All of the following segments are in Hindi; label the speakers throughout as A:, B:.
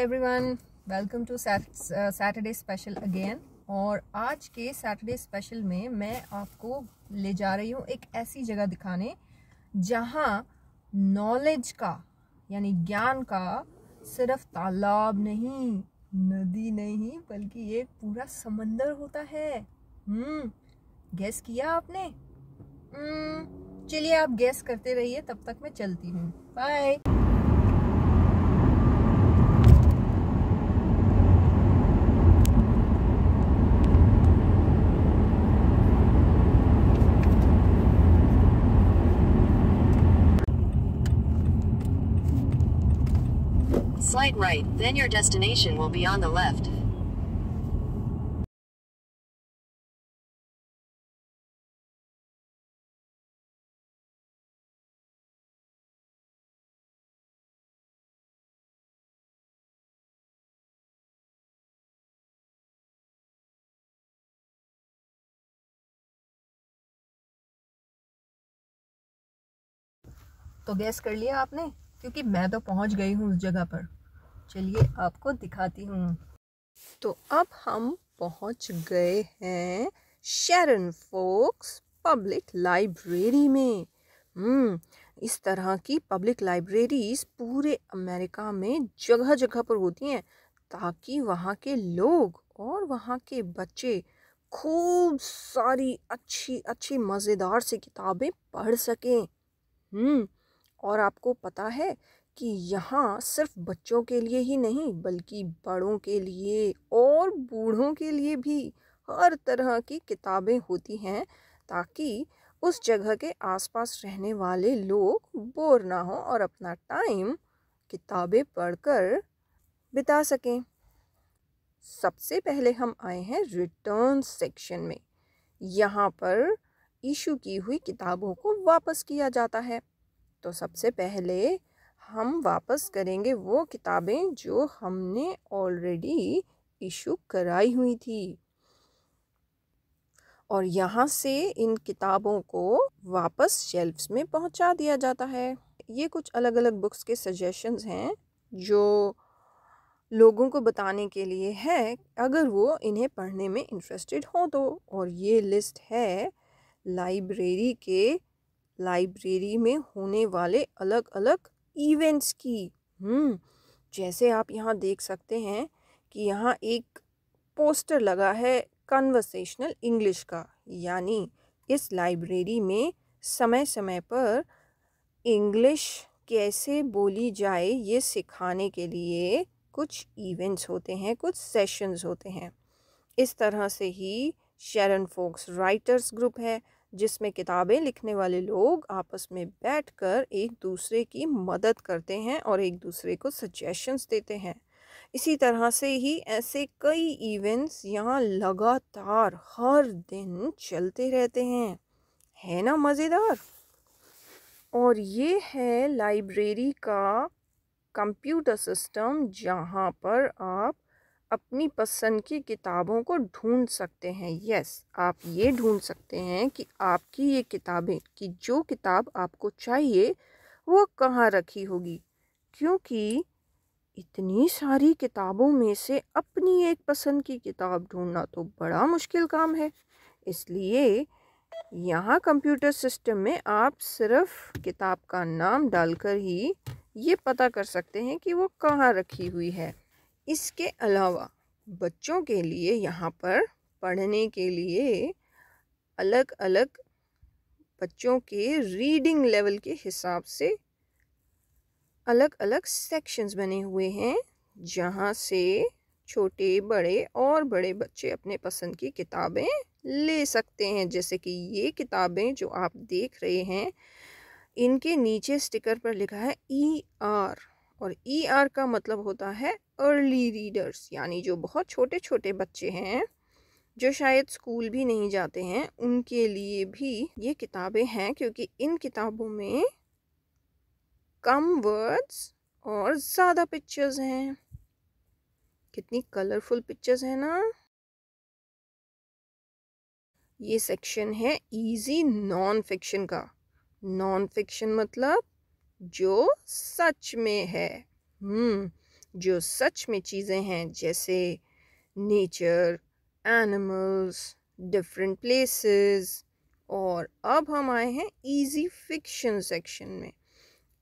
A: Everyone, welcome to Saturday special again. और आज के सैटरडे स्पेशल में मैं आपको ले जा रही हूँ एक ऐसी जगह दिखाने जहाँ नॉलेज का यानी ज्ञान का सिर्फ तालाब नहीं, नदी नहीं, बल्कि एक पूरा समंदर होता है। गेस किया आपने? चलिए आप गेस करते रहिए, तब तक मैं चलती हूँ। Bye.
B: Slight right, then your destination will be on the left.
A: तो गैस कर लिया आपने? क्योंकि मैं तो पहुंच गई हूँ उस जगह पर। चलिए आपको दिखाती हूँ। तो अब हम पहुंच गए हैं शेरन फोक्स पब्लिक लाइब्रेरी में। इस तरह की पब्लिक लाइब्रेरीज पूरे अमेरिका में जगह जगह पर होती हैं ताकि वहाँ के लोग और वहाँ के बच्चे खूब सारी अच्छी अच्छी मज़ेदार सी किताबें पढ़ सकें। और आपको पता है कि यहाँ सिर्फ बच्चों के लिए ही नहीं बल्कि बड़ों के लिए और बूढ़ों के लिए भी हर तरह की किताबें होती हैं ताकि उस जगह के आसपास रहने वाले लोग बोर ना हो और अपना टाइम किताबें पढ़कर बिता सकें। सबसे पहले हम आए हैं रिटर्न सेक्शन में। यहाँ पर इशू की हुई किताबों को वापस किया जाता है। तो सबसे पहले हम वापस करेंगे वो किताबें जो हमने ऑलरेडी इशू कराई हुई थी और यहाँ से इन किताबों को वापस शेल्फ्स में पहुँचा दिया जाता है। ये कुछ अलग अलग बुक्स के सजेशंस हैं जो लोगों को बताने के लिए है अगर वो इन्हें पढ़ने में इंटरेस्टेड हो तो। और ये लिस्ट है लाइब्रेरी में होने वाले अलग अलग इवेंट्स की। जैसे आप यहाँ देख सकते हैं कि यहाँ एक पोस्टर लगा है कन्वर्सेशनल इंग्लिश का, यानी इस लाइब्रेरी में समय समय पर इंग्लिश कैसे बोली जाए ये सिखाने के लिए कुछ इवेंट्स होते हैं, कुछ सेशंस होते हैं। इस तरह से ही शेरन फोक्स राइटर्स ग्रुप है जिसमें किताबें लिखने वाले लोग आपस में बैठकर एक दूसरे की मदद करते हैं और एक दूसरे को सजेशंस देते हैं। इसी तरह से ही ऐसे कई इवेंट्स यहाँ लगातार हर दिन चलते रहते हैं। है ना मज़ेदार? और ये है लाइब्रेरी का कंप्यूटर सिस्टम जहाँ पर आप अपनी पसंद की किताबों को ढूंढ सकते हैं। यस, आप ये ढूंढ सकते हैं कि आपकी ये किताबें कि जो किताब आपको चाहिए वो कहाँ रखी होगी, क्योंकि इतनी सारी किताबों में से अपनी एक पसंद की किताब ढूंढना तो बड़ा मुश्किल काम है। इसलिए यहाँ कंप्यूटर सिस्टम में आप सिर्फ किताब का नाम डालकर ही ये पता कर सकते हैं कि वो कहाँ रखी हुई है। इसके अलावा बच्चों के लिए यहाँ पर पढ़ने के लिए अलग अलग बच्चों के रीडिंग लेवल के हिसाब से अलग अलग सेक्शंस बने हुए हैं जहाँ से छोटे बड़े और बड़े बच्चे अपने पसंद की किताबें ले सकते हैं। जैसे कि ये किताबें जो आप देख रहे हैं इनके नीचे स्टिकर पर लिखा है ER, और ER का मतलब होता है अर्ली रीडर्स, यानी जो बहुत छोटे छोटे बच्चे हैं जो शायद स्कूल भी नहीं जाते हैं उनके लिए भी ये किताबें हैं, क्योंकि इन किताबों में कम वर्ड्स और ज़्यादा पिक्चर्स हैं। कितनी कलरफुल पिक्चर्स हैं ना। ये सेक्शन है इजी नॉन फिक्शन का। नॉन फिक्शन मतलब जो सच में है। जो सच में चीज़ें हैं, जैसे नेचर, एनिमल्स, डिफरेंट प्लेसेस। और अब हम आए हैं इजी फिक्शन सेक्शन में।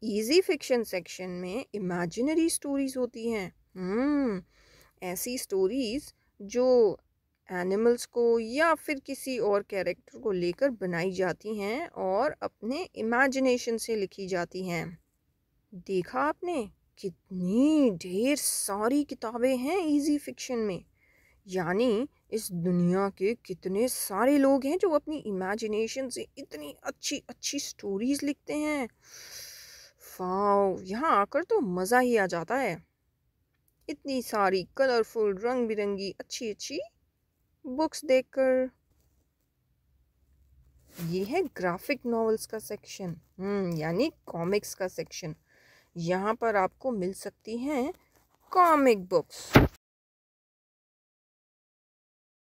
A: इजी फिक्शन सेक्शन में इमेजिनरी स्टोरीज होती हैं। ऐसी स्टोरीज जो एनिमल्स को या फिर किसी और कैरेक्टर को लेकर बनाई जाती हैं और अपने इमेजिनेशन से लिखी जाती हैं। देखा आपने कितनी ढेर सारी किताबें हैं इजी फिक्शन में। यानी इस दुनिया के कितने सारे लोग हैं जो अपनी इमेजिनेशन से इतनी अच्छी अच्छी स्टोरीज लिखते हैं। वाओ, यहाँ आकर तो मज़ा ही आ जाता है। इतनी सारी कलरफुल, रंग बिरंगी, अच्छी अच्छी बुक्स देखकर। ये है ग्राफिक नॉवेल्स का सेक्शन, यानी कॉमिक्स का सेक्शन। यहाँ पर आपको मिल सकती हैं कॉमिक बुक्स।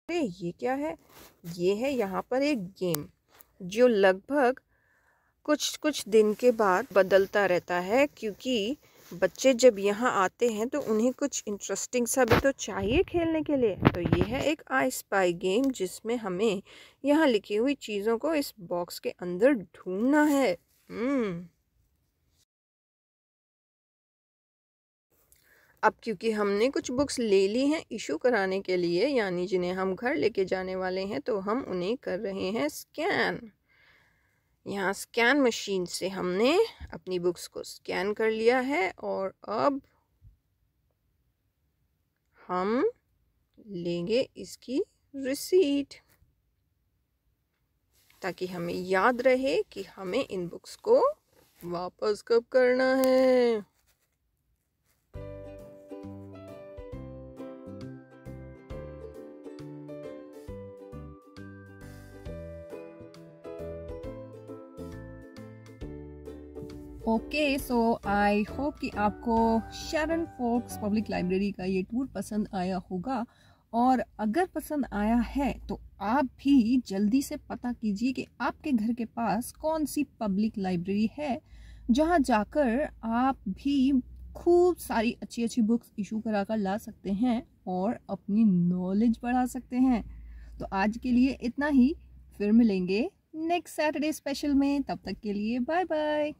A: अरे ये क्या है? ये है यहाँ पर एक गेम जो लगभग कुछ दिन के बाद बदलता रहता है, क्योंकि बच्चे जब यहाँ आते हैं तो उन्हें कुछ इंटरेस्टिंग सा भी तो चाहिए खेलने के लिए। तो ये है एक आई स्पाई गेम, जिसमें हमें यहाँ लिखी हुई चीज़ों को इस बॉक्स के अंदर ढूंढना है। अब क्योंकि हमने कुछ बुक्स ले ली हैं इशू कराने के लिए, यानी जिन्हें हम घर लेके जाने वाले हैं, तो हम उन्हें कर रहे हैं स्कैन। यहाँ स्कैन मशीन से हमने अपनी बुक्स को स्कैन कर लिया है और अब हम लेंगे इसकी रिसीट, ताकि हमें याद रहे कि हमें इन बुक्स को वापस कब करना है।
C: ओके, सो आई होप कि आपको शैरन फोक्स पब्लिक लाइब्रेरी का ये टूर पसंद आया होगा। और अगर पसंद आया है तो आप भी जल्दी से पता कीजिए कि आपके घर के पास कौन सी पब्लिक लाइब्रेरी है जहाँ जाकर आप भी खूब सारी अच्छी अच्छी बुक्स इशू करा कर ला सकते हैं और अपनी नॉलेज बढ़ा सकते हैं। तो आज के लिए इतना ही, फिर मिलेंगे नेक्स्ट सैटरडे स्पेशल में। तब तक के लिए बाय बाय।